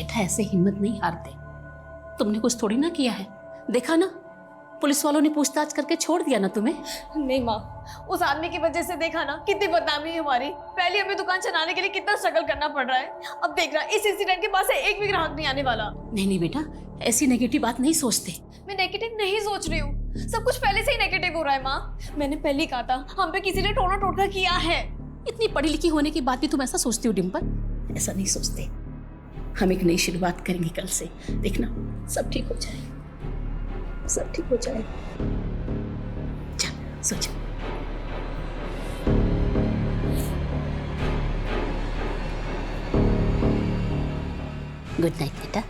बेटा ऐसे हिम्मत नहीं हारते। तुमने कुछ थोड़ी ना किया है, देखा ना पुलिस वालों ने पूछताछ करके छोड़ दिया ना तुम्हें। नहीं माँ, उस आदमी की वजह से देखा ना कितनी बदनामी है हमारी। पहले हमें दुकान चलाने के लिए कितना स्ट्रगल करना पड़ रहा है, अब देख रहा इस इंसिडेंट के बाद से एक भी ग्राहक नहीं आने वाला। नहीं नहीं बेटा, ऐसी नेगेटिव बात नहीं सोचते। मैं नेगेटिव नहीं सोच रही हूँ, सब कुछ पहले से ही नेगेटिव हो रहा है माँ। मैंने पहले ही कहा था हम पे किसी ने टोना टोटका किया है। इतनी पढ़ी लिखी होने के बाद भी तुम ऐसा सोचती हो डिम्पल? ऐसा नहीं सोचते। हम एक नई शुरुआत करेंगे कल से, देखना सब ठीक हो जाएगा, सब ठीक हो जाएगा। चल सो जा। गुड नाइट बेटा।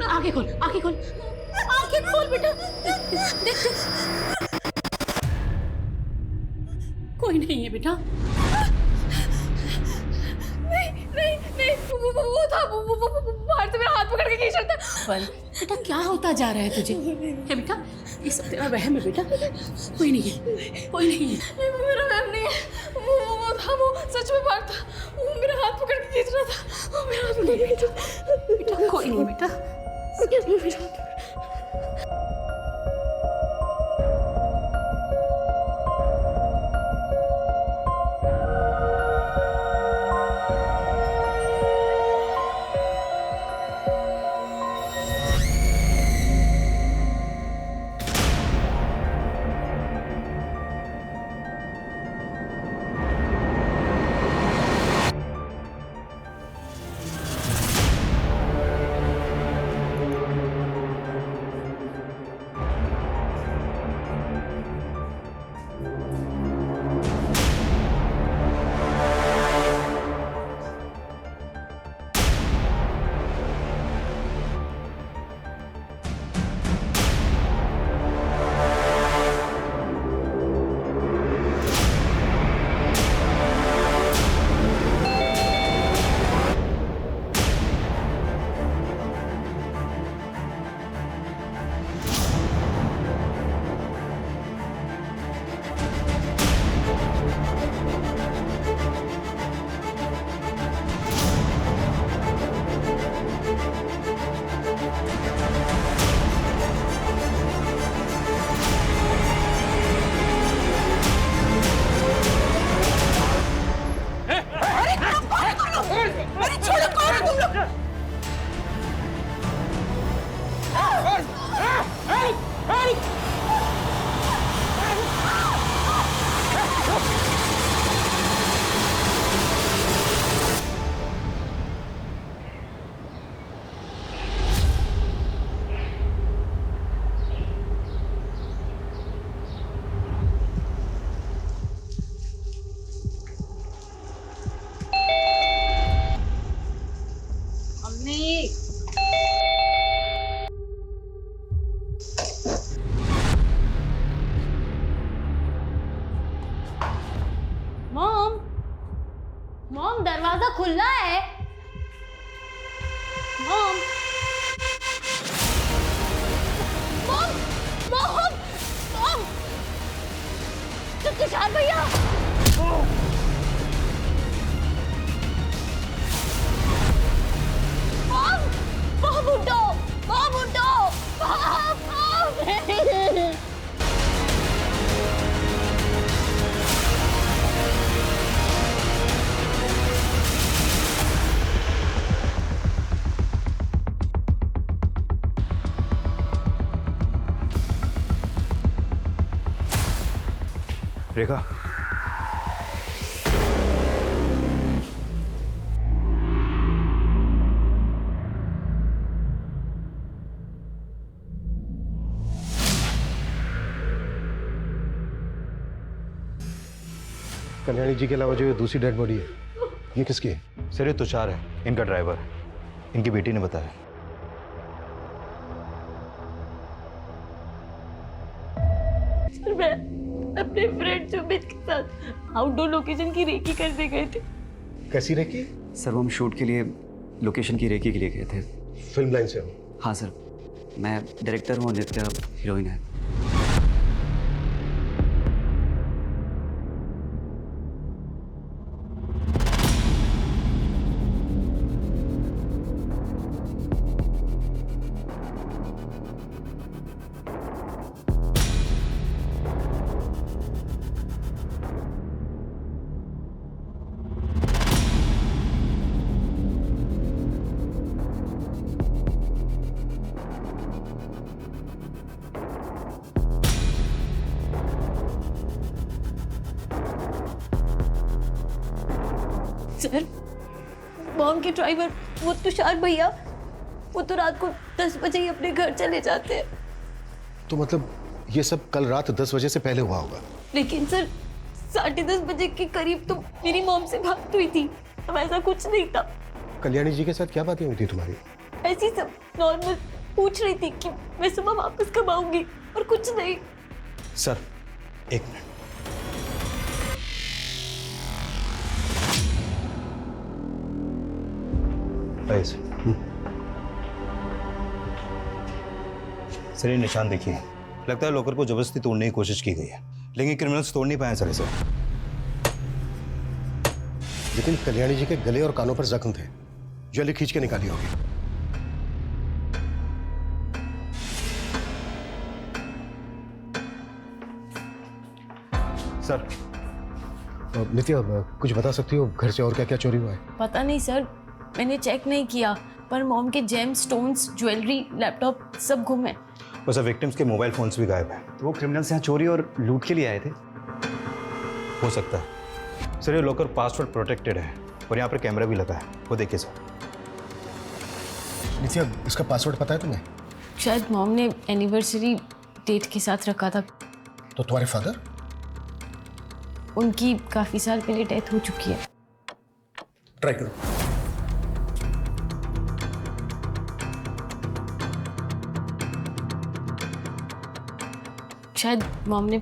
आंखें खोल, आंखें खोल, आंखें खोल बेटा। देख देख, कोई नहीं है बेटा। नहीं नहीं नहीं, वो था, वो बाहर से मेरा हाथ पकड़ के खींच रहा था। पर बेटा क्या होता जा रहा है तुझे? है बेटा, ये सब तेरा वहम है बेटा, कोई नहीं है, कोई नहीं है। नहीं वो मेरा वहम नहीं है, वो था, वो सच में बाहर था, वो मेरा हाथ पकड़ के खींच रहा था, वो मेरा हाथ पकड़ के खींच रहा था। बेटा कोई नहीं बेटा। मॉम दरवाजा खुला है। Mom mom mom mom Tushar भैया मॉम मॉम उठो मॉम उठो मॉम रेखा, कल्याणी जी के अलावा जो ये दूसरी डेड बॉडी है, ये किसकी है? सर ये तुषार है, इनका ड्राइवर। इनकी बेटी ने बताया। सर मैं अपने फ्रेंड सुमित के साथ आउटडोर लोकेशन की रेकी करने गए थे। कैसी रेकी? सर वो हम शूट के लिए लोकेशन की रेकी के लिए गए थे। फिल्म लाइन से हो? हाँ सर, मैं डायरेक्टर हूँ, नित्या हीरोइन है। सर मॉम के ड्राइवर वो तुषार भैया, वो तो रात को 10 बजे ही अपने घर चले जाते हैं। तो मतलब ये सब कल रात 10 बजे से पहले हुआ होगा? लेकिन सर 10:30 बजे के करीब तो मेरी मॉम से बात हुई थी, अब ऐसा कुछ नहीं था। कल्याणी जी के साथ क्या बातें हुई थी तुम्हारी? ऐसी सब नॉर्मल पूछ रही थी कि मैं सुबह वापस कब आऊंगी, और कुछ नहीं। सर एक मिनट। ऐसे सर ये निशान देखिए, लगता है लॉकर को जबरदस्ती तोड़ने की कोशिश की गई है, लेकिन क्रिमिनल्स तोड़ नहीं पाए सर इसे। लेकिन कल्याणी जी के गले और कानों पर जख्म थे, जल्दी खींच के निकाली होगी। सर नित्या, कुछ बता सकती हो घर से और क्या क्या चोरी हुआ है? पता नहीं सर, मैंने चेक नहीं किया, पर मॉम के जेम स्टोन्स, ज्वेलरी, लैपटॉप सब गुम है। बस विक्टिम्स के मोबाइल फोन्स भी गायब हैं। तो वो क्रिमिनल्स यहाँ चोरी और लूट के लिए आए थे। हो सकता है सर, ये लॉकर पासवर्ड प्रोटेक्टेड है और यहाँ पर कैमरा भी लगा है, वो देखिए सर। नित्या, इसका पासवर्ड पता है तुम्हें? शायद मॉम ने एनिवर्सरी डेट के साथ रखा था। तो तुम्हारे फादर? उनकी काफी साल पहले डेथ हो चुकी है। ट्राई करो। शायद मॉम ने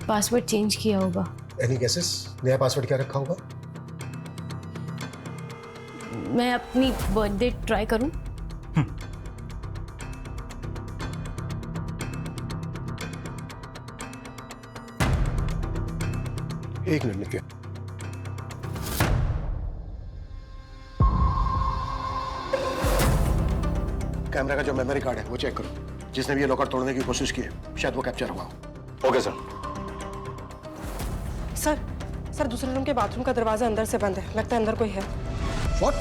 पासवर्ड चेंज किया होगा। Any guesses? नया पासवर्ड क्या रखा होगा? मैं अपनी बर्थडे ट्राई करूं? एक मिनट नित्या। कैमरा का जो मेमोरी कार्ड है वो चेक करो। जिसने भी ये लॉकर तोड़ने की कोशिश की है शायद वो कैप्चर हुआ हो। Okay sir. सर दूसरे रूम के बाथरूम का दरवाजा अंदर से बंद है, लगता है अंदर कोई है। व्हाट?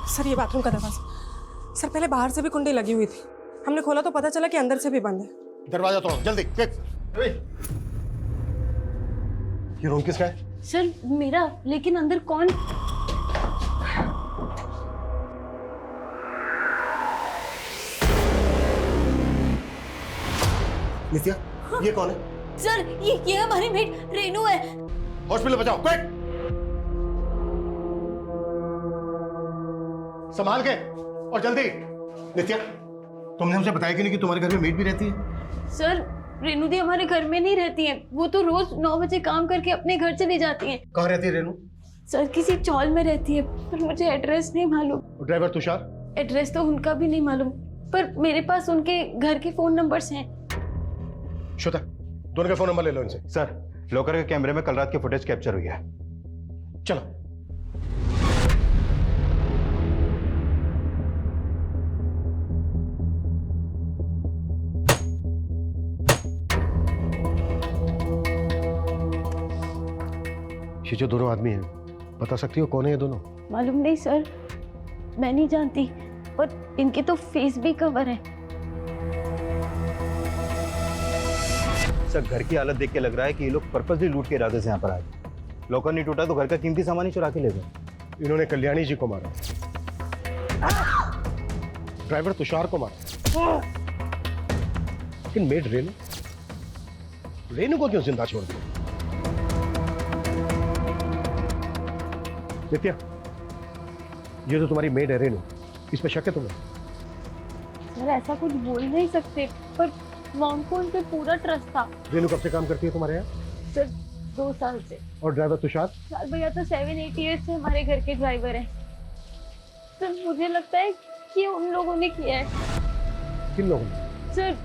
सर ये बाथरूम का दरवाजा, सर पहले बाहर से भी कुंडी लगी हुई थी, हमने खोला तो पता चला कि अंदर से भी बंद है। दरवाजा तोड़ो जल्दी, क्विक। ये रूम किसका है? सर मेरा, लेकिन अंदर कौन? नित्या, ये कौन है? सर ये हमारी मेट रेनू है। हॉस्पिटल बचाओ, क्विक। संभाल के और जल्दी। नित्या, तुमने मुझे बताया कि नहीं कि तुम्हारे घर में मेड भी रहती है? सर रेनू दी हमारे घर में नहीं रहती हैं, वो तो रोज 9 बजे काम करके अपने घर चली जाती हैं। कहाँ रहती है रेनू? सर किसी चौल में रहती है, पर मुझे एड्रेस नहीं मालूम। ड्राइवर तुषार? एड्रेस तो उनका भी नहीं मालूम, पर मेरे पास उनके घर के फोन नंबर्स हैं। श्वेता, दोनों के फोन नंबर ले लो इनसे। सर लॉकर के कैमरे में कल रात की फुटेज कैप्चर हुई है। चलो। ये जो दोनों आदमी हैं, बता सकती हो कौन है ये दोनों? मालूम नहीं सर, मैं नहीं जानती, और इनके तो फेस भी कवर है। सर घर की हालत देख के लग रहा है कि ये लोग पर्पसली लूट के इरादे से यहाँ पर आए। लॉकर नहीं टूटा तो घर का कीमती सामान ही चुरा के ले गए। इन्होंने कल्याणी जी को मारा, ड्राइवर तुषार को मारा, लेकिन मेड रेनू को क्यों जिंदा छोड़ दिया? नित्या, ये तो तुम्हारी मेड है रेनू, इस पे शक है तुम्हें? सर ऐसा कुछ बोल नहीं सकते, पर मॉम को उन पे पूरा ट्रस्ट था। रेनू कब से काम करती है तुम्हारे यहाँ? सर 2 साल से। और ड्राइवर तुषार? सर भैया तो 7-8 ईयर्स से हमारे घर के ड्राइवर हैं। सर मुझे लगता है कि उन लोगों ने किया है। किन लोगों ने? सर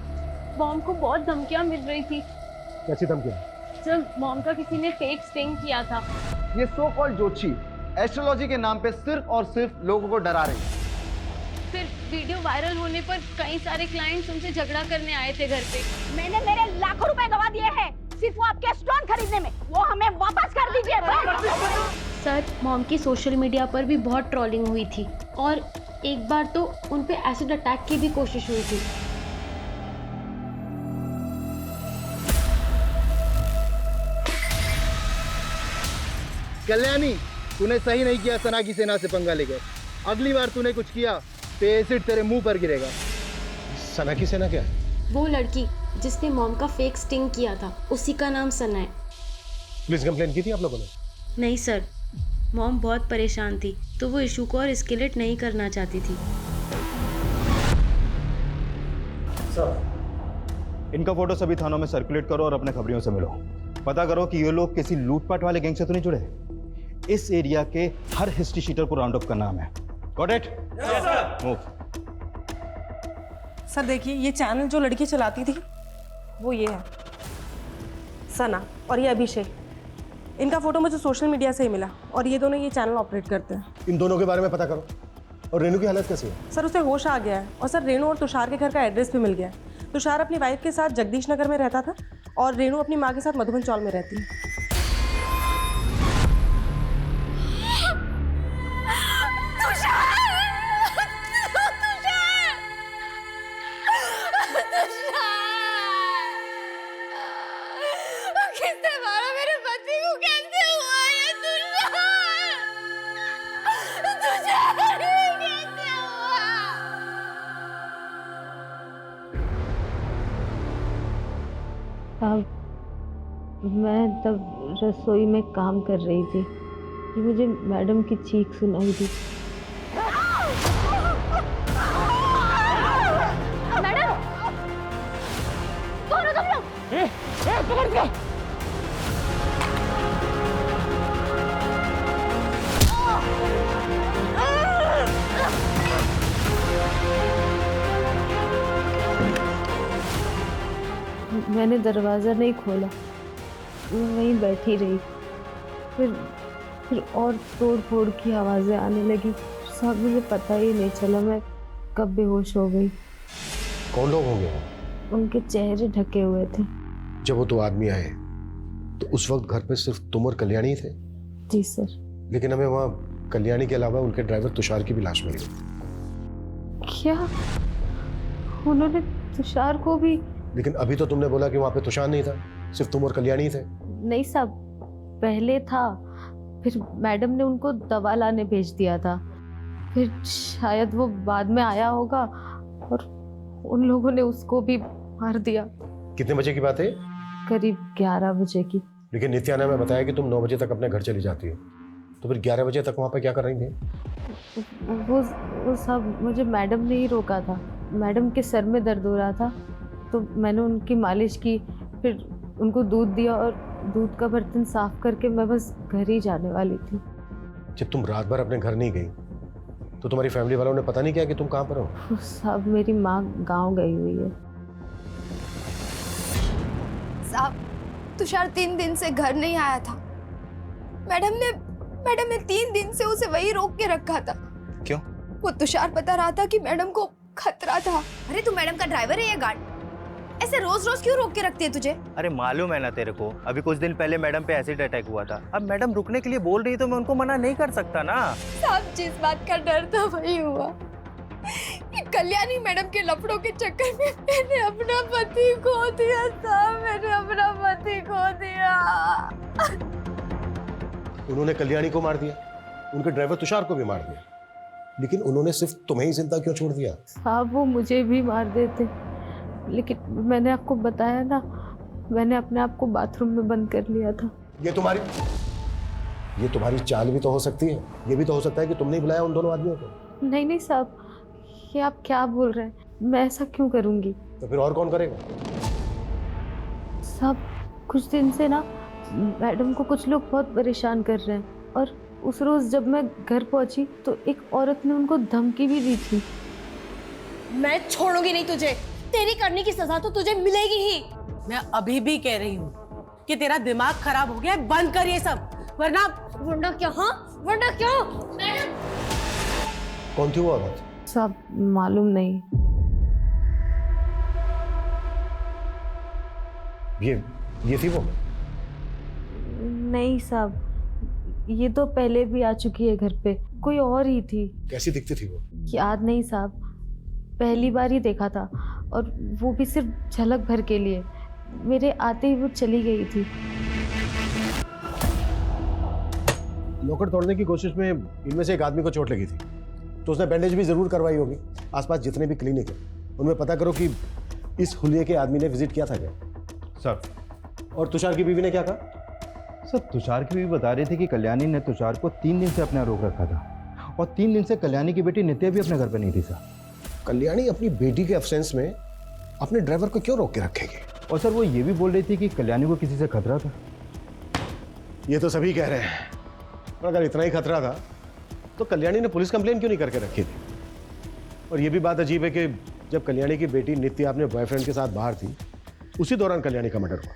मॉम को बहुत धमकियां मिल रही थी। कैसी धमकियां? सर मॉम का किसी ने फेक स्टिंग किया था। ये सो कॉल्ड ज्योतिषी एस्ट्रोलॉजी के नाम पे सिर्फ और सिर्फ लोगों को डरा रही है। फिर वीडियो वायरल होने पर कई सारे क्लाइंट्स उनसे झगड़ा करने आए थे घर पे। मैंने मेरे लाखों रुपए गवा दिए हैं सिर्फ वो आपके स्टोन खरीदने में, वो हमें वापस कर दीजिए बस। सर मॉम की सोशल मीडिया पर भी बहुत ट्रोलिंग हुई थी और एक बार तो उन पे एसिड अटैक की भी कोशिश हुई थी। कल्याणी, तूने सही नहीं किया सना की सेना से पंगा लेकर। अगली बार तूने कुछ किया तो एसिड तेरे मुंह पर गिरेगा। सना की सेना क्या है? वो लड़की जिसने मॉम का फेक स्टिंग किया था, उसी का नाम सना है। पुलिस कंप्लेन की थी आप लोगों ने? नहीं सर, मॉम बहुत परेशान थी तो वो इशू को और एस्केलेट नहीं करना चाहती थी। सर, इनका फोटो सभी थानों में सर्कुलेट करो और अपने खबरियों से मिलो। पता करो कि ये लोग किसी लूटपाट वाले गैंग से तो नहीं जुड़े। इस एरिया के हर हिस्ट्री शीटर को राउंड अप करना है। Got it? Yes sir. Move. Sir देखिए, ये चैनल जो लड़की चलाती थी वो ये है, सना, और ये अभिषेक। इनका फोटो मुझे सोशल मीडिया से ही मिला और ये दोनों ये चैनल ऑपरेट करते हैं। इन दोनों के बारे में पता करो। और रेनू की हालत कैसी है? सर उसे होश आ गया है और सर रेनू और तुषार के घर का एड्रेस भी मिल गया है। तुषार अपनी वाइफ के साथ जगदीश नगर में रहता था और रेनू अपनी माँ के साथ मधुबन चौल में रहती है। किसने मारा मेरे पति को? कैसे हुआ ये? तुषार कैसे हुआ? मैं तब रसोई में काम कर रही थी कि मुझे मैडम की चीख सुनाई दी। मैडम, कौन हो तुम लोग? पकड़ के। मैंने दरवाज़ा नहीं खोला, मैं वहीं बैठी रही। फिर और तोड़ फोड़ की आवाज़ें आने लगी। सब मुझे पता ही नहीं चला मैं कब बेहोश हो गई। कौन लोग होंगे? उनके चेहरे ढके हुए थे। जब वो 2 आदमी आए तो उस वक्त घर पे सिर्फ तुम और कल्याणी थे? जी सर। लेकिन हमें वहाँ कल्याणी के अलावा उनके ड्राइवर तुषार की भी लाश मिली। क्या उन्होंने तुषार को भी? लेकिन अभी तो तुमने बोला कि वहाँ पे तुषार नहीं था, सिर्फ तुम और कल्याणी थे। नहीं साहब, पहले था, फिर मैडम ने उनको दवा लाने भेज दिया था। फिर शायद वो बाद में आया होगा और उन लोगों ने उसको भी मार दिया। कितने बजे की बात है? करीब 11 बजे की। लेकिन नित्या ने हमें बताया कि तुम 9 बजे तक अपने घर चली जाती हो, तो फिर 11 बजे तक वहाँ पे क्या कर रही थी? वो सब मुझे मैडम ने ही रोका था। मैडम के सर में दर्द हो रहा था तो मैंने उनकी मालिश की, फिर उनको दूध दिया और दूध का बर्तन साफ करके मैं बस घर ही जाने वाली थी। जब तुम रात भर अपने घर नहीं गई तो तुम्हारी फैमिली वालों ने पता नहीं किया कि तुम कहाँ पर हो? साहब मेरी माँ गांव गई हुई है। साहब तुषार 3 दिन से घर नहीं आया था। मैडम ने 3 दिन से उसे वही रोक के रखा था। क्यों? वो तुषार बता रहा था कि मैडम को खतरा था। अरे तू मैडम का ड्राइवर है या गार्ड? ऐसे रोज रोज क्यों रोक के रखती है तुझे? अरे मालूम है ना तेरे को, अभी कुछ दिन पहले मैडम पे एसिड अटैक हुआ था। अब मैडम रुकने के लिए बोल रही तो मैं उनको मना नहीं कर सकता ना। साहब जिस बात का डर था वही हुआ। ये कल्याणी मैडम के लफड़ों के चक्कर में मैंने अपना पति खो दिया। साहब मैंने अपना पति खो दिया। उन्होंने कल्याणी को मार दिया, उनके ड्राइवर तुषार को भी मार दिया, लेकिन उन्होंने सिर्फ तुम्हें ही जिंदा क्यों छोड़ दिया? साहब वो मुझे भी मार देते, लेकिन मैंने आपको बताया ना, मैंने अपने आप को बाथरूम में बंद कर लिया था। ये तुम्हारी ये तुम्हारी चाल भी तो हो सकती है, ये भी तो हो सकता है कि तुमने ही बुलाया उन दोनों आदमियों को। नहीं नहीं साहब, ये आप क्या बोल रहे हैं? मैं ऐसा क्यों करूँगी? तो फिर और कौन करेगा? साहब कुछ दिन से ना मैडम को कुछ लोग बहुत परेशान कर रहे हैं, और उस रोज़ जब मैं घर पहुंची तो एक औरत ने उनको धमकी भी दी थी। मैं छोड़ूंगी नहीं तुझे, तेरी करने की सजा तो तुझे मिलेगी ही। मैं अभी भी कह रही हूँ कि तेरा दिमाग खराब हो गया है, बंद कर ये सब, वरना। वरना क्या? हाँ वरना क्या? मैडम कौन थी वो औरत? साहब मालूम नहीं। ये थी वो? नहीं साहब, ये तो पहले भी आ चुकी है घर पे, कोई और ही थी। कैसी दिखती थी वो? याद नहीं साहब, पहली बार ही देखा था, और वो भी सिर्फ झलक भर के लिए। मेरे आते ही वो चली गई थी। लॉकर तोड़ने की कोशिश में इनमें से एक आदमी को चोट लगी थी, तो उसने बैंडेज भी जरूर करवाई होगी। आसपास जितने भी क्लिनिक है उनमें पता करो कि इस हुलिये के आदमी ने विजिट किया था क्या। सर, और तुषार की बीवी ने क्या कहा? सर तुषार की बीवी बता रही थी कि कल्याणी ने तुषार को 3 दिन से अपने यहाँ रोक रखा था, और 3 दिन से कल्याणी की बेटी नित्या भी अपने घर पर नहीं थी। सर कल्याणी अपनी बेटी के एब्सेंस में अपने ड्राइवर को क्यों रोक के रखेगी? और सर वो ये भी बोल रही थी कि कल्याणी को किसी से खतरा था। ये तो सभी कह रहे हैं, पर अगर इतना ही खतरा था तो कल्याणी ने पुलिस कंप्लेन क्यों नहीं करके रखी थी? और ये भी बात अजीब है कि जब कल्याणी की बेटी नित्या अपने बॉयफ्रेंड के साथ बाहर थी, उसी दौरान कल्याणी का मर्डर हुआ,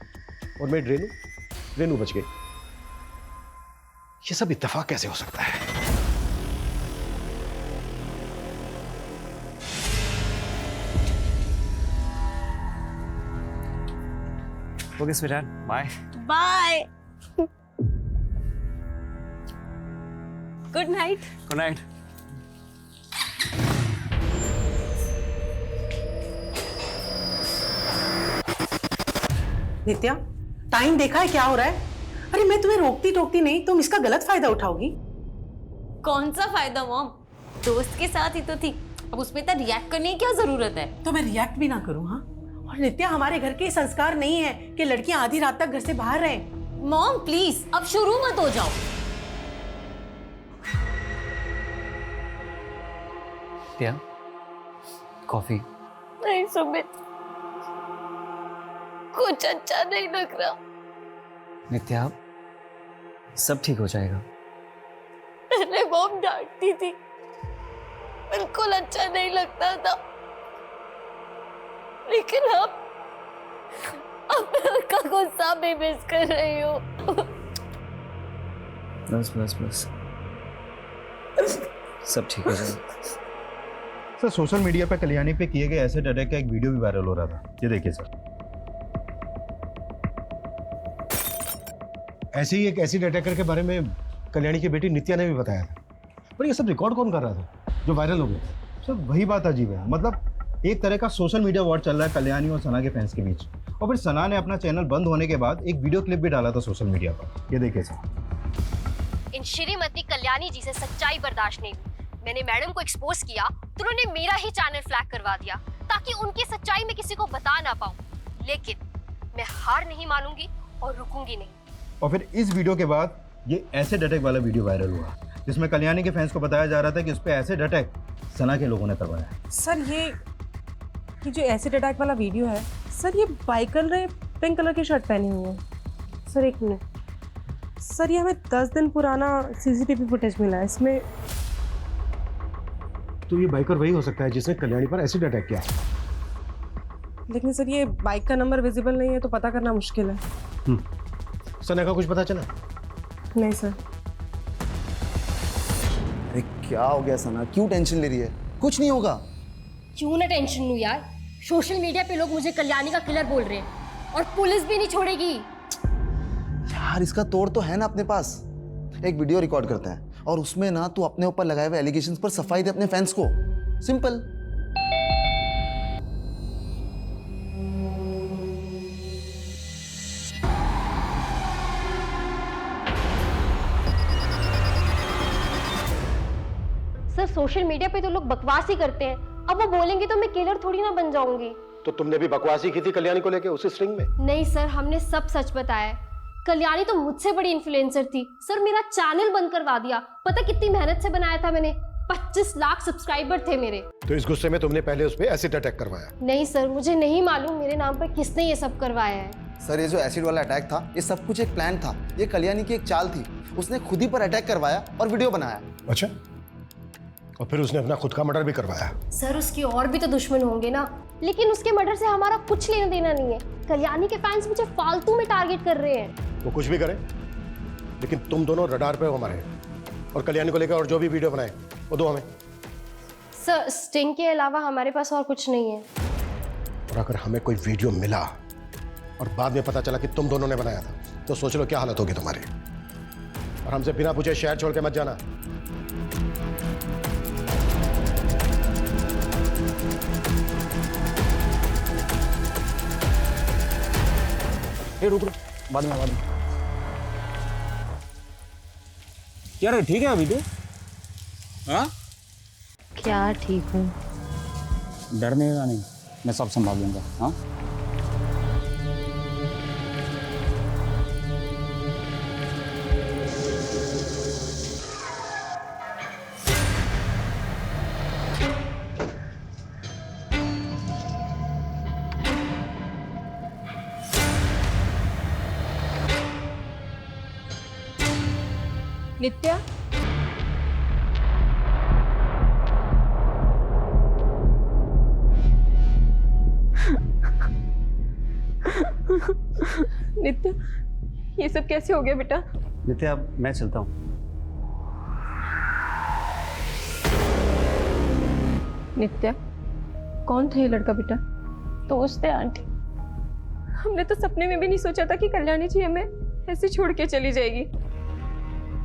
और मेड रेनू बच गई। ये सब इत्तेफाक कैसे हो सकता है? Okay sweetheart, bye. Bye, good night. Good night. Nitya, time देखा है क्या हो रहा है? अरे मैं तुम्हें रोकती टोकती नहीं, तुम इसका गलत फायदा उठाओगी। कौन सा फायदा मॉम? दोस्त के साथ ही तो थी, अब उसमें इतना रिएक्ट करने की क्या जरूरत है? तो मैं रिएक्ट भी ना करूं? हाँ, और नित्या हमारे घर के संस्कार नहीं है कि लड़कियां आधी रात तक घर से बाहर रहें। मॉम प्लीज अब शुरू मत हो जाओ। क्या? कॉफी? नहीं सुमित, कुछ अच्छा नहीं लग रहा। नित्या, सब ठीक हो जाएगा। पहले मॉम डांटती थी, बिल्कुल अच्छा नहीं लगता था, लेकिन अब मैं उनका गुस्सा भी मिस कर रही हूँ। बस सब ठीक हो जाएगा। सर सोशल मीडिया पे कल्याणी पे किए गए एसिड अटैक का एक वीडियो भी वायरल हो रहा था, ये देखिए सर। ऐसे ही एक एसिड अटैकर के बारे में कल्याणी की बेटी नित्या ने भी बताया था, पर ये सब रिकॉर्ड कौन कर रहा था जो वायरल हो गया? सर वही बात अजीब है, मतलब एक तरह का सोशल मीडिया वॉर चल रहा है कल्याणी और सना के फैंस के बीच, और फिर सना ने अपना चैनल बंद होने के बाद एक वीडियो क्लिप भी डाला था सोशल मीडिया पर, ये देखिए सर। इन श्रीमती कल्याणी जी से सच्चाई बर्दाश्त नहीं हुई। मैंने मैडम को एक्सपोज किया तो उन्होंने मेरा ही चैनल फ्लैग करवा दिया ताकि उनकी सच्चाई में किसी को बता ना पाऊं, लेकिन मैं हार नहीं मानूंगी और रुकूंगी नहीं। और फिर इस वीडियो के बाद ये एसिड अटैक वाला वीडियो वायरल हुआ, जिसमें कल्याणी के फैंस को बताया जा रहा था कि उस पर एसिड अटैक सना के लोगों ने करवाया। सर ये जो एसिड अटैक वाला वीडियो है, सर ये बाइकर ने पिंक कलर की शर्ट पहनी हुई है। सर एक मिनट, सर ये हमें 10 दिन पुराना सीसीटीवी फुटेज मिला है, इसमें तो ये बाइकर वही हो सकता है जिसने कल्याणी पर एसिड अटैक किया। लेकिन सर ये बाइक का नंबर विजिबल नहीं है, तो पता करना मुश्किल है। सना का कुछ पता चला? नहीं सर। अरे क्या हो गया सना, क्यों टेंशन ले रही है? कुछ नहीं होगा। क्यों ना टेंशन लूं यार, सोशल मीडिया पे लोग मुझे कल्याणी का किलर बोल रहे हैं और पुलिस भी नहीं छोड़ेगी। यार इसका तोड़ तो है ना अपने पास। एक वीडियो रिकॉर्ड करते हैं और उसमें ना तू अपने ऊपर लगाए हुए एलिगेशंस पर सफाई दे अपने फैंस को। सिंपल। सर सोशल मीडिया पे तो लोग बकवास ही करते हैं, अब वो बोलेंगे तो मैं किलर थोड़ी ना बन जाऊंगी। तो तुमने भी बकवासी की थी कल्याणी को लेके उसी स्ट्रिंग में? नहीं सर, हमने सब सच बताया है। कल्याणी तो मुझसे बड़ी इन्फ्लुएंसर थी सर, मेरा चैनल बंद करवा दिया। पता कितनी मेहनत से बनाया था मैंने, 25 लाख सब्सक्राइबर थे मेरे। तो इस गुस्से में तुमने पहले उस पे एसिड अटैक करवाया? नहीं सर, मुझे नहीं मालूम मेरे नाम पर किसने ये सब करवाया है। सर ये जो एसिड वाला अटैक था, ये सब कुछ एक प्लान था। ये कल्याणी की एक चाल थी। उसने खुद ही पर अटैक करवाया और वीडियो बनाया। अच्छा, और फिर उसने अपना खुद का मर्डर भी करवाया? सर उसके और भी तो दुश्मन होंगे ना, लेकिन उसके मर्डर से हमारा कुछ लेना देना नहीं है। कल्याणी के फैंस मुझे फालतू में टारगेट कर रहे हैं। वो कुछ भी करे, लेकिन तुम दोनों रडार पे हो हमारे। और कल्याणी को लेकर और जो भी वीडियो बनाए वो दो हमें। सर स्टिंग के अलावा हमारे पास और कुछ नहीं है। और अगर हमें कोई वीडियो मिला और बाद में पता चला कि तुम दोनों ने बनाया था, तो सोच लो क्या हालत होगी तुम्हारी। और हमसे बिना पूछे शहर छोड़ के मत जाना। रुक बाद में यार, ठीक है अभी तो? हाँ क्या ठीक हूँ? डरने का नहीं, मैं सब संभाल लूंगा। हाँ नित्या, नित्या ये सब कैसे हो गया बेटा? नित्या मैं चलता हूँ। नित्या कौन था ये लड़का बेटा? दोस्त है आंटी। हमने तो सपने में भी नहीं सोचा था कि कल्याणी जी हमें ऐसे छोड़ के चली जाएगी।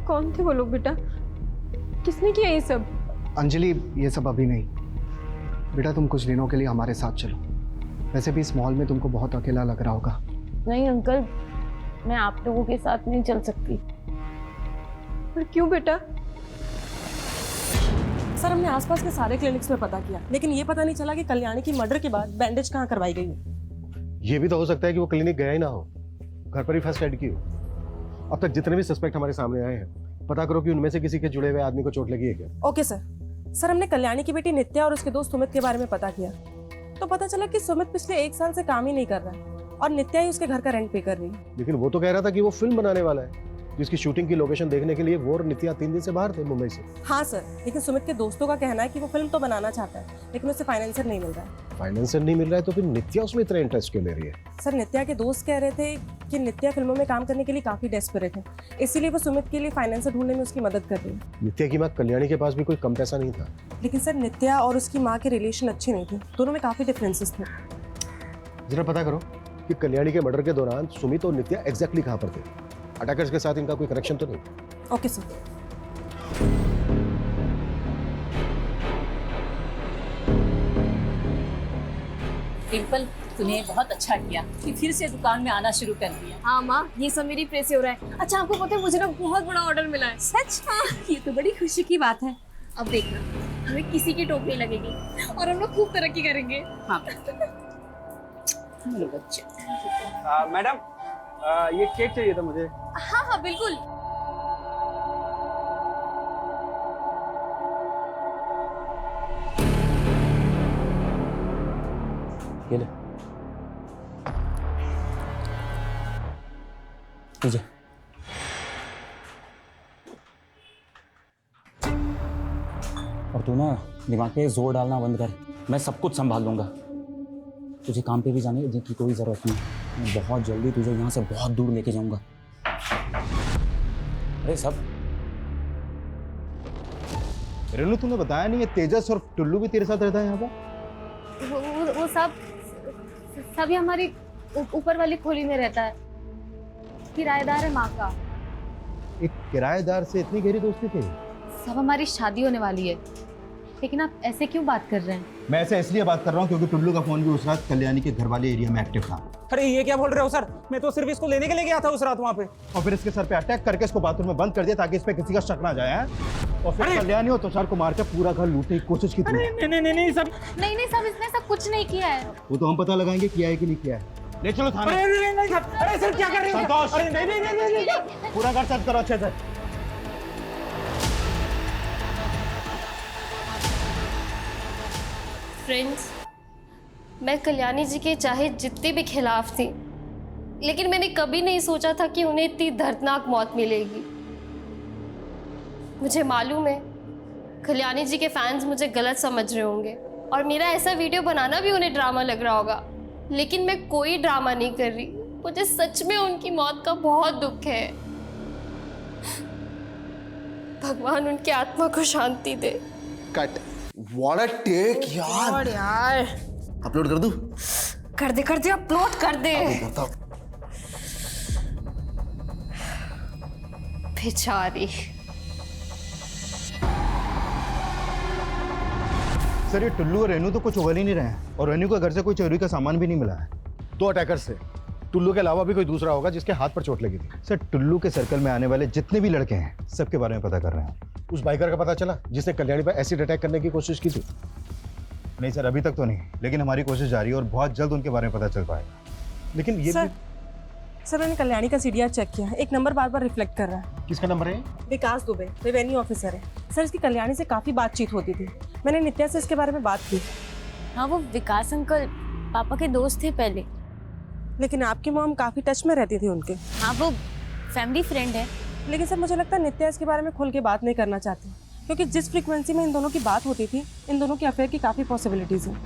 कौन थे वो लोग बेटा? किसने किया ये सब? अंजलि ये सब अभी नहीं बेटा, तुम कुछ दिनों के लिए हमारे साथ चलो। वैसे भी इस मॉल में तुमको बहुत अकेला लग रहा होगा। नहीं अंकल, मैं आप लोगों के साथ नहीं चल सकती। पर क्यों बेटा? सर हमने आसपास के सारे क्लिनिक्स में पता किया, लेकिन ये पता नहीं चला कि कल्याणी की मर्डर के बाद बैंडेज कहाँ करवाई गई है। ये भी तो हो सकता है कि वो क्लिनिक गया ही ना हो, घर पर ही फर्स्ट एड की हो। अब तक जितने भी सस्पेक्ट हमारे सामने आए हैं, पता करो कि उनमें से किसी के जुड़े हुए आदमी को चोट लगी है क्या। Okay sir. सर हमने कल्याणी की बेटी नित्या और उसके दोस्त सुमित के बारे में पता किया, तो पता चला कि सुमित पिछले 1 साल से काम ही नहीं कर रहा है और नित्या ही उसके घर का रेंट पे कर रही है। लेकिन वो तो कह रहा था कि वो फिल्म बनाने वाला है, जिसकी शूटिंग की लोकेशन देखने के लिए वो और नित्या 3 दिन से बाहर थे मुंबई से। हाँ सर, लेकिन सुमित के दोस्तों का कहना है कि वो फिल्म तो बनाना चाहता है, लेकिन उसे फाइनेंसर नहीं मिल रहा है। फाइनेंसर नहीं मिल रहा है तो फिर नित्या उसमें इतना इंटरेस्ट क्यों ले रही है? सर नित्या के दोस्त कह रहे थे कि नित्या फिल्मों में काम करने के लिए काफी डेस्परेट है, इसीलिए वो सुमित के लिए फाइनेंसर ढूंढने में उसकी मदद कर रही है। नित्या की माँ कल्याणी के पास भी कोई कम पैसा नहीं था। लेकिन सर नित्या और उसकी माँ के रिलेशन अच्छे नहीं थे, दोनों में काफी डिफरेंसेस थे। जरा पता करो कि कल्याणी के मर्डर के दौरान सुमित और नित्या एग्जैक्टली कहाँ पर थे। अटैकर्स के साथ इनका कोई कनेक्शन तो नहीं? Okay sir. डिम्पल, तूने बहुत अच्छा किया कि फिर से दुकान में आना शुरू कर दिया। हाँ माँ, ये सब मेरी प्रेस से हो रहा है। अच्छा आपको पता है मुझे ना बहुत बड़ा ऑर्डर मिला है। सच? हाँ, ये तो बड़ी खुशी की बात है। अब देखना हमें किसी की टोकरी लगेगी और हम लोग खूब तरक्की करेंगे। हाँ बच्चे। मैडम ये केक चाहिए था मुझे। हाँ हाँ बिल्कुल। ये ले लीजिए। और तू ना दिमाग पे जोर डालना बंद कर, मैं सब कुछ संभाल लूंगा। तुझे काम पे भी जाने की कोई जरूरत नहीं, मैं बहुत जल्दी तुझे यहाँ से बहुत दूर लेके जाऊंगा। अरे सब रेनू तुमने बताया नहीं, ये तेजस और टुल्लू भी तेरे साथ रहता है यहाँ पर? वो सब हमारी ऊपर वाली खोली में रहता है, किराएदार है माँ का। एक किराएदार से इतनी गहरी दोस्ती थी? सब हमारी शादी होने वाली है, लेकिन आप ऐसे क्यों बात कर रहे हैं? मैं ऐसे इसलिए बात कर रहा हूँ क्योंकि टुल्लू का फोन भी उस रात कल्याणी के घर वाले एरिया में एक्टिव था। अरे ये क्या बोल रहे हो सर, मैं तो सिर्फ इसको लेने के लिए गया था उस रात वहाँ पे। और फिर इसके सर पे अटैक करके इसको बाथरूम में बंद कर दिया ताकि इस पे किसी का शक ना जाए। और फिर कल्याणी और तुषार को मार के पूरा घर लूटने की कोशिश की थी। नहीं सर, नहीं सब इसने सब कुछ नहीं किया है। वो तो हम पता लगाएंगे किया है कि नहीं किया है। ले चलो थाने। अरे सर क्या कर रहे हो? संतोष! अरे नहीं। पूरा घर सर्च करो अच्छे से। फ्रेंड्स, मैं कल्याणी जी के चाहे जितने भी खिलाफ थी, लेकिन मैंने कभी नहीं सोचा था कि उन्हें इतनी दर्दनाक मौत मिलेगी। मुझे मालूम है कल्याणी जी के फैंस मुझे गलत समझ रहे होंगे और मेरा ऐसा वीडियो बनाना भी उन्हें ड्रामा लग रहा होगा, लेकिन मैं कोई ड्रामा नहीं कर रही। मुझे सच में उनकी मौत का बहुत दुख है। भगवान उनकी आत्मा को शांति दे। कट। व्हाट अ टेक यार। यार अपलोड कर दूं? कर दे अपलोड कर दे। करता हूं। बेचारी। सर ये टुल्लू और रेनू तो कुछ उगल ही नहीं रहे हैं और रेनू के घर से कोई चोरी का सामान भी नहीं मिला है। 2 अटैकर्स थे, टुल्लू के अलावा भी कोई दूसरा होगा जिसके हाथ पर चोट लगी थी। सर टुल्लू के सर्कल में आने वाले जितने भी लड़के हैं सबके बारे में पता कर रहे हैं। उस बाइकर का पता चला जिसने कल्याणी पर एसिड अटैक करने की कोशिश की थी? नहीं सर अभी तक तो नहीं, लेकिन हमारी कोशिश जारी है और बहुत जल्द उनके बारे में पता चल पाएगा। लेकिन ये सर मैंने कल्याणी का सीडीआर चेक किया, एक नंबर बार बार रिफ्लेक्ट कर रहा है। किसका नंबर है? विकास दुबे, रेवेन्यू ऑफिसर है। सर इसकी कल्याणी से काफ़ी बातचीत होती थी, मैंने नित्या से इसके बारे में बात की। हाँ वो विकास अंकल पापा के दोस्त थे पहले। लेकिन आपकी मॉम काफ़ी टच में रहती थी उनके। हाँ वो फैमिली फ्रेंड है। लेकिन सर मुझे लगता है नित्या इसके बारे में खुल के बात नहीं करना चाहती, क्योंकि जिस फ्रीक्वेंसी में इन दोनों की बात होती थी, इन दोनों के अफेयर की काफ़ी पॉसिबिलिटीज़ हैं।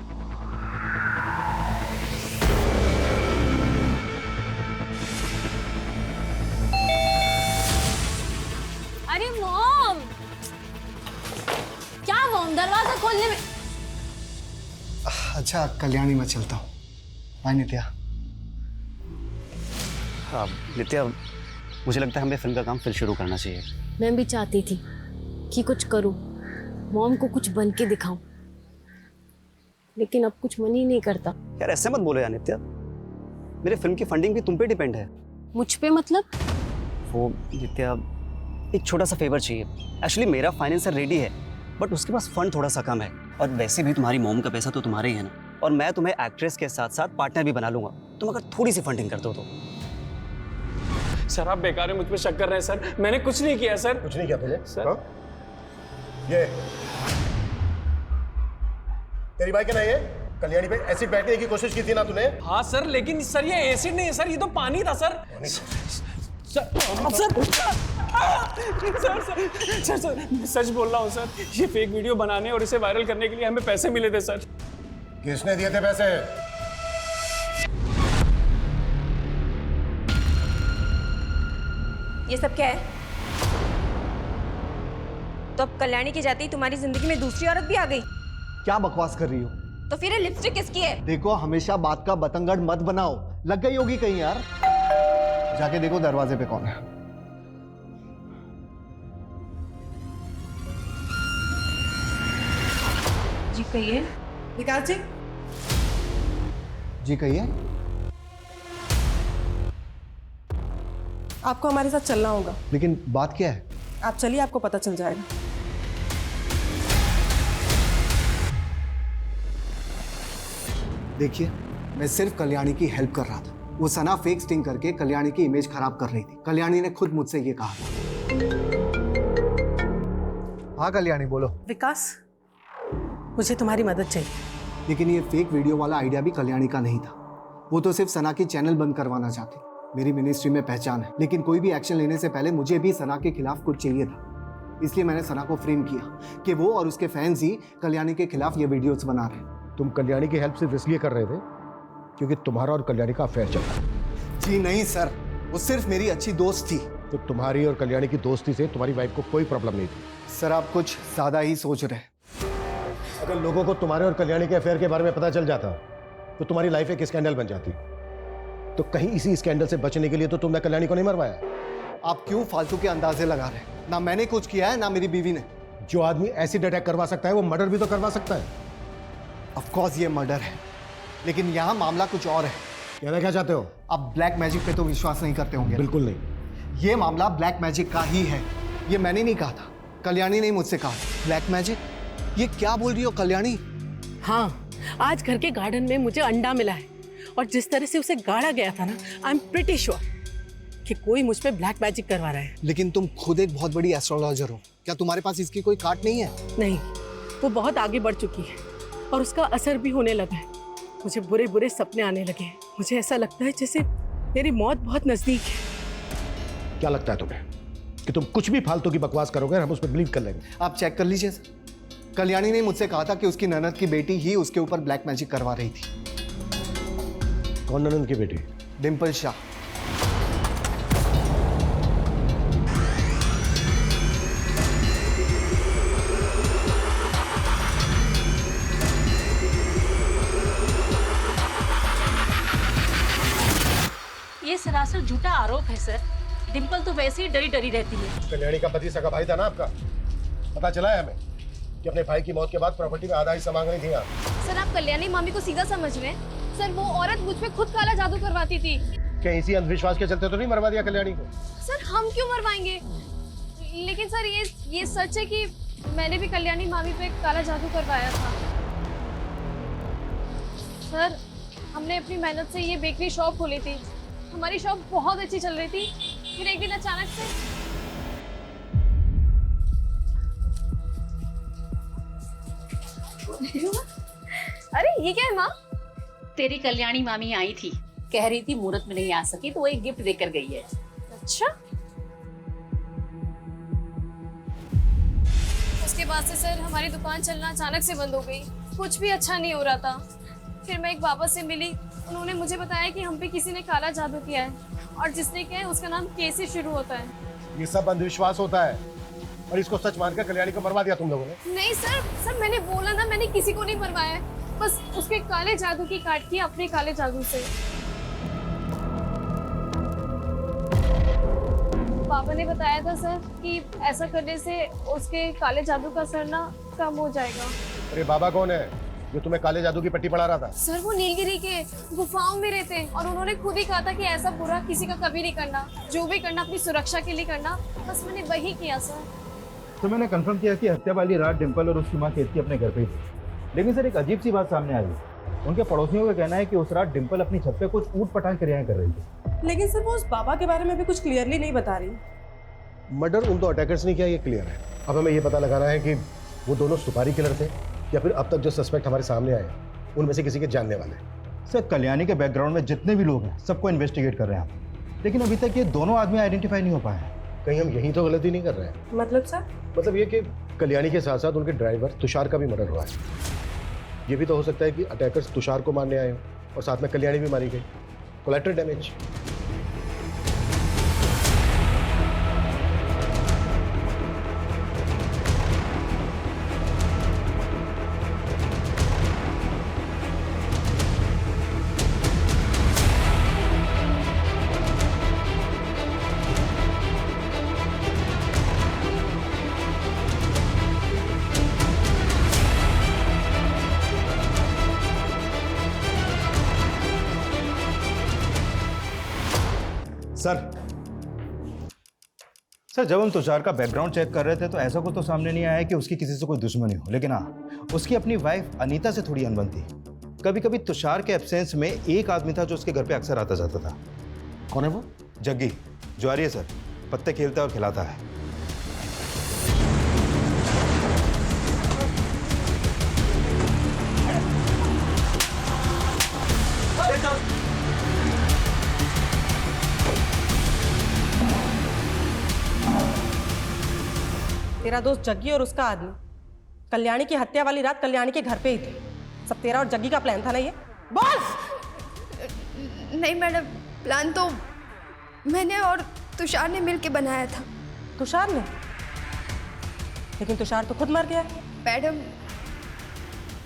अरे मॉम, क्या मॉम दरवाजा खोलने में। अच्छा कल्याणी मैं चलता हूँ। बाय नित्या। हाँ नित्या, मुझे लगता है हमें फिल्म का काम फिर शुरू करना चाहिए। मैं भी चाहती थी कि कुछ करूं, मॉम को कुछ बन के दिखाऊं, लेकिन अब कुछ मन ही नहीं करता। यार ऐसे मत बोलो यार नित्या, मेरे फिल्म की फंडिंग भी तुम पे डिपेंड है। मुझ पे मतलब? वो नित्या एक छोटा सा फेवर चाहिए। एक्चुअली मेरा फाइनेंसर रेडी है बट उसके पास फंड थोड़ा सा कम है, और वैसे भी तुम्हारी मॉम का पैसा तो तुम्हारे ही है ना, और मैं तुम्हें एक्ट्रेस के साथ साथ पार्टनर भी बना लूंगा, तुम अगर थोड़ी सी फंडिंग कर दो तो। सर आप बेकार में मुझ पे शक कर रहे हैं सर, मैंने कुछ नहीं किया सर। कुछ नहीं किया तूने? सर हाँ? ये तेरी बाइक है ना? ये कल्याणी पे एसिड बैठने की कोशिश की थी ना तूने? हाँ सर, लेकिन सर ये एसिड नहीं है सर, ये तो पानी था सर। सर मैं सच बोल रहा हूँ सर, ये फेक वीडियो बनाने और इसे वायरल करने के लिए हमें पैसे मिले थे सर। किसने दिए थे पैसे? ये सब क्या है? तो अब कल्याणी की जाती तुम्हारी जिंदगी में दूसरी औरत भी आ गई? क्या बकवास कर रही हो? तो फिर ये लिपस्टिक किसकी है? देखो हमेशा बात का बतंगड़ मत बनाओ, लग गई होगी कहीं यार। जाके देखो दरवाजे पे कौन है। जी कहिए। विकास जी। जी कहिए। आपको हमारे साथ चलना होगा। लेकिन बात क्या है? आप चलिए, आपको पता चल जाएगा। देखिए मैं सिर्फ कल्याणी की हेल्प कर रहा था। वो सना फेक स्टिंग करके कल्याणी की इमेज खराब कर रही थी। कल्याणी ने खुद मुझसे ये कहा था। हाँ कल्याणी बोलो। विकास, मुझे तुम्हारी मदद चाहिए। लेकिन ये फेक वीडियो वाला आइडिया भी कल्याणी का नहीं था। वो तो सिर्फ सना की चैनल बंद करवाना चाहती। मेरी मिनिस्ट्री में पहचान है, लेकिन कोई भी एक्शन लेने से पहले मुझे भी सना के खिलाफ कुछ चाहिए था। इसलिए मैंने सना को फ्रेम किया कि वो और उसके फैंस ही कल्याणी के खिलाफ ये वीडियोस बना रहे हैं। तुम कल्याणी की हेल्प सिर्फ इसलिए कर रहे थे क्योंकि तुम्हारा और कल्याणी का अफेयर चल रहा है? जी नहीं सर, वो सिर्फ मेरी अच्छी दोस्त थी। तो तुम्हारी और कल्याणी की दोस्ती से तुम्हारी वाइफ को कोई प्रॉब्लम नहीं थी? सर आप कुछ ज्यादा ही सोच रहे हैं। अगर लोगों को तुम्हारे और कल्याणी के अफेयर के बारे में पता चल जाता तो तुम्हारी लाइफ एक स्कैंडल बन जाती। तो कहीं इसी स्कैंडल से बचने के लिए तो तुमने कल्याणी को नहीं मरवाया? आप क्यों फालतू के अंदाजे लगा रहे हैं? ना मैंने कुछ किया है ना मेरी बीवी ने। जो आदमी एसिड अटैक करवा सकता है वो मर्डर भी तो करवा सकता है। ऑफ कोर्स ये मर्डर है, लेकिन यहाँ मामला कुछ और है। कहना क्या चाहते हो? आप ब्लैक मैजिक पे तो विश्वास नहीं करते होंगे। बिल्कुल नहीं। ये मामला ब्लैक मैजिक का ही है। ये मैंने नहीं कहा था, कल्याणी ने मुझसे कहा। Black magic? ये क्या बोल रही हो कल्याणी? हाँ, आज घर के गार्डन में मुझे अंडा मिला है और जिस तरह से उसे गाड़ा गया था ना, आई एम प्रिटी श्योर कि कोई मुझ पे ब्लैक मैजिक करवा रहा है। लेकिन तुम खुद एक बहुत बड़ी एस्ट्रोलॉजर हो, क्या तुम्हारे पास इसकी कोई काट नहीं है? नहीं, वो बहुत आगे बढ़ चुकी है और उसका असर भी होने लगा है। मुझे बुरे बुरे सपने आने लगे हैं। मुझे ऐसा लगता है जैसे मेरी मौत बहुत नजदीक है। क्या लगता है तुम्हें कि तुम कुछ भी फालतू की बकवास करोगे और हम उस पर बिलीव कर लेंगे? आप चेक कर लीजिए सर। कल्याणी ने मुझसे कहा था कि उसकी ननद की बेटी ही उसके ऊपर ब्लैक मैजिक करवा रही थी। कौन ननद की बेटी? डिम्पल शाह। ये सरासर झूठा आरोप है सर। डिम्पल तो वैसे ही डरी डरी रहती है। कल्याणी का पति सगा भाई था ना आपका? पता चला है हमें कि अपने भाई की मौत के बाद प्रॉपर्टी में आधा हिस्सा मांग रही थी आप। सर आप कल्याणी मामी को सीधा समझ रहे हैं। सर वो औरत मुझ पे खुद काला जादू करवाती थी। क्या इसी अंधविश्वास के चलते तो नहीं मरवा दिया कल्याणी को? सर हम क्यों मरवाएंगे? लेकिन सर ये सच है कि मैंने भी कल्याणी मामी पे काला जादू करवाया था। सर हमने अपनी मेहनत से ये बेकरी शॉप खोली थी। हमारी शॉप बहुत अच्छी चल रही थी। फिर एक दिन अचानक से अरे ये क्या है माँ? तेरी कल्याणी मामी आई थी, कह रही थी मुहूर्त में नहीं आ सकी तो वो एक गिफ्ट देकर गई है। अच्छा। उसके बाद से सर हमारी दुकान चलना अचानक से बंद हो गई। कुछ भी अच्छा नहीं हो रहा था। फिर मैं एक बाबा से मिली, उन्होंने मुझे बताया कि हम पे किसी ने काला जादू किया है और जिसने किया है उसका नाम के से शुरू होता है। ये सब अंधविश्वास होता है और इसको सच मानकर कल्याणी को मरवा दिया तुम लोगों ने। नहीं सर मैंने बोला ना, मैंने किसी को नहीं मरवाया, बस उसके काले जादू की काट की अपने काले जादू से। पापा ने बताया था सर कि ऐसा करने से उसके काले जादू का असर ना कम हो जाएगा। अरे बाबा कौन है जो तुम्हें काले जादू की पट्टी पढ़ा रहा था? सर वो नीलगिरी के गुफाओं में रहते हैं और उन्होंने खुद ही कहा था कि ऐसा बुरा किसी का कभी नहीं करना, जो भी करना अपनी सुरक्षा के लिए करना। बस मैंने वही किया सर। तो मैंने कंफर्म किया कि हत्या वाली रात डिम्पल और उसकी माँ केतकी अपने घर पे ही थी। लेकिन सर एक अजीब सी बात सामने आई। उनके पड़ोसियों का कहना है कि उस रात डिम्पल अपनी छत पे कुछ ऊट पटांग क्रियाएं कर रही थी। लेकिन सर वो उस बाबा के बारे में भी कुछ क्लियरली नहीं बता रही। मर्डर उन दो अटैकर्स ने किया ये क्लियर है। अब हमें ये पता लगाना है कि वो दोनों सुपारी किलर थे या फिर अब तक जो सस्पेक्ट हमारे सामने आए उनमें से किसी के जानने वाले। सर कल्याणी के बैकग्राउंड में जितने भी लोग हैं सबको इन्वेस्टिगेट कर रहे हैं हम, लेकिन अभी तक ये दोनों आदमी आइडेंटिफाई नहीं हो पाए हैं। कहीं हम यही तो गलती नहीं कर रहे हैं? मतलब सर? मतलब ये कि कल्याणी के साथ साथ उनके ड्राइवर तुषार का भी मर्डर हुआ है। ये भी तो हो सकता है कि अटैकर्स तुषार को मारने आए हो और साथ में कल्याणी भी मारी गई। Collateral damage. सर जब हम तुषार का बैकग्राउंड चेक कर रहे थे तो ऐसा कुछ तो सामने नहीं आया कि उसकी किसी से कोई दुश्मनी हो, लेकिन हाँ उसकी अपनी वाइफ अनीता से थोड़ी अनबन थी। कभी कभी तुषार के एब्सेंस में एक आदमी था जो उसके घर पे अक्सर आता जाता था। कौन है वो? जग्गी, ज्वारी है सर, पत्ते खेलता है और खिलाता है। तेरा दोस्त जग्गी और उसका आदमी कल्याणी की हत्या वाली रात कल्याणी के घर पे ही थे। सब तेरा और जग्गी का प्लान था ना ये? बोल। नहीं मैडम, प्लान तो मैंने और तुषार ने मिलके बनाया था। तुषार ने? लेकिन तुषार तो खुद मर गया। मैडम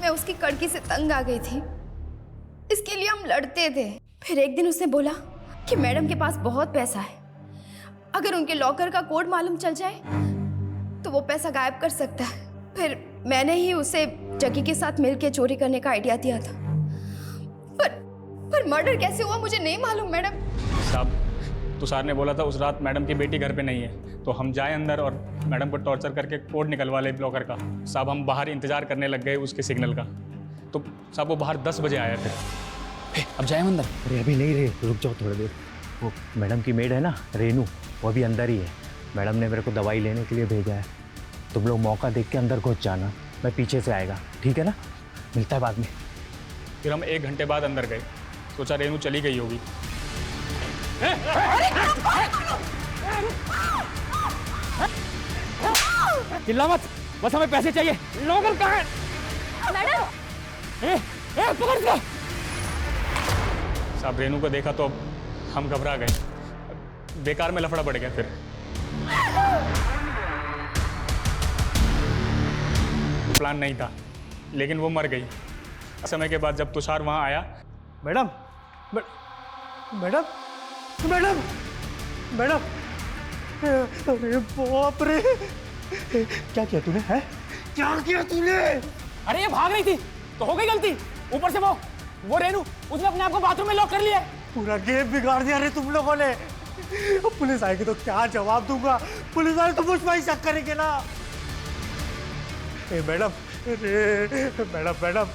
मैं उसकी कड़की से तंग आ गई थी, इसके लिए हम लड़ते थे। फिर एक दिन उसने बोला कि मैडम के पास बहुत पैसा है, अगर उनके लॉकर का कोड मालूम चल जाए तो वो पैसा गायब कर सकता है। फिर मैंने ही उसे जग्गी के साथ मिलके चोरी करने का आइडिया दिया था। पर मर्डर कैसे हुआ मुझे नहीं मालूम मैडम। साहब तुषार ने बोला था उस रात मैडम की बेटी घर पे नहीं है, तो हम जाए अंदर और मैडम को टॉर्चर करके कोड निकलवा ले ब्लॉकर का। साहब हम बाहर इंतजार करने लग गए उसके सिग्नल का, तो साहब वो बाहर 10 बजे आया। अब जाए अंदर। अरे अभी नहीं रे, रुक जाओ थोड़ी देर। वो मैडम की मेड है ना रेनू, वो अभी अंदर ही है। मैडम ने मेरे को दवाई लेने के लिए भेजा है। तुम लोग मौका देख के अंदर घुस जाना, मैं पीछे से आएगा, ठीक है ना? मिलता है बाद में। फिर हम 1 घंटे बाद अंदर गए, सोचा रेनू चली गई होगी। चिल्ला मत, बस हमें पैसे चाहिए। लोकल कहाँ है? मैडम पकड़ लो। साहब रेनू को देखा तो हम घबरा गए, बेकार में लफड़ा पड़ गया। फिर प्लान नहीं था, लेकिन वो मर गई। समय के बाद जब तुषार वहां आया, मैडम मैडम मैडम मैडम, अरे बाप रे, क्या किया तूने? है क्या किया तूने? अरे ये भाग रही थी तो हो गई गलती। ऊपर से वो रेनू, उसने अपने आप को बाथरूम में लॉक कर लिया। पूरा गेम बिगाड़ दिया रे तुम लोगों ने। पुलिस आएगी तो क्या जवाब दूंगा? पुलिस वाले तो मुझ पर ही शक करेंगे ना। ए मैडम, मैडम मैडम,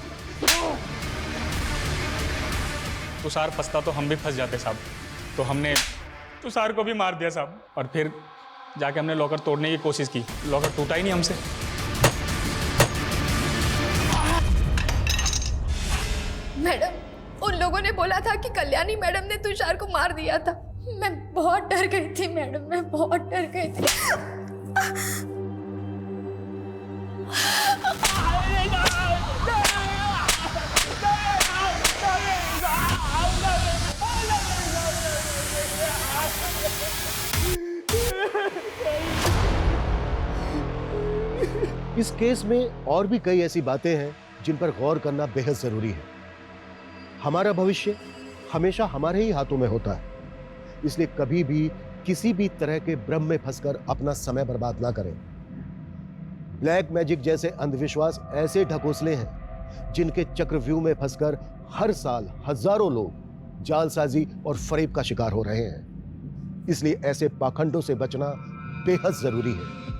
तुषार फंसता तो हम भी फंस जाते साहब, तो हमने तुषार को भी मार दिया साहब। और फिर जाके हमने लॉकर तोड़ने की कोशिश की, लॉकर टूटा ही नहीं हमसे। मैडम, उन लोगों ने बोला था कि कल्याणी मैडम ने तुषार को मार दिया था। मैं बहुत डर गई थी मैडम, मैं बहुत डर गई थी। इस केस में और भी कई ऐसी बातें हैं जिन पर गौर करना बेहद जरूरी है। हमारा भविष्य हमेशा हमारे ही हाथों में होता है, इसलिए कभी भी किसी भी तरह के भ्रम में फंसकर अपना समय बर्बाद ना करें। ब्लैक मैजिक जैसे अंधविश्वास ऐसे ढकोसले हैं जिनके चक्रव्यूह में फंसकर हर साल हजारों लोग जालसाजी और फरेब का शिकार हो रहे हैं। इसलिए ऐसे पाखंडों से बचना बेहद जरूरी है।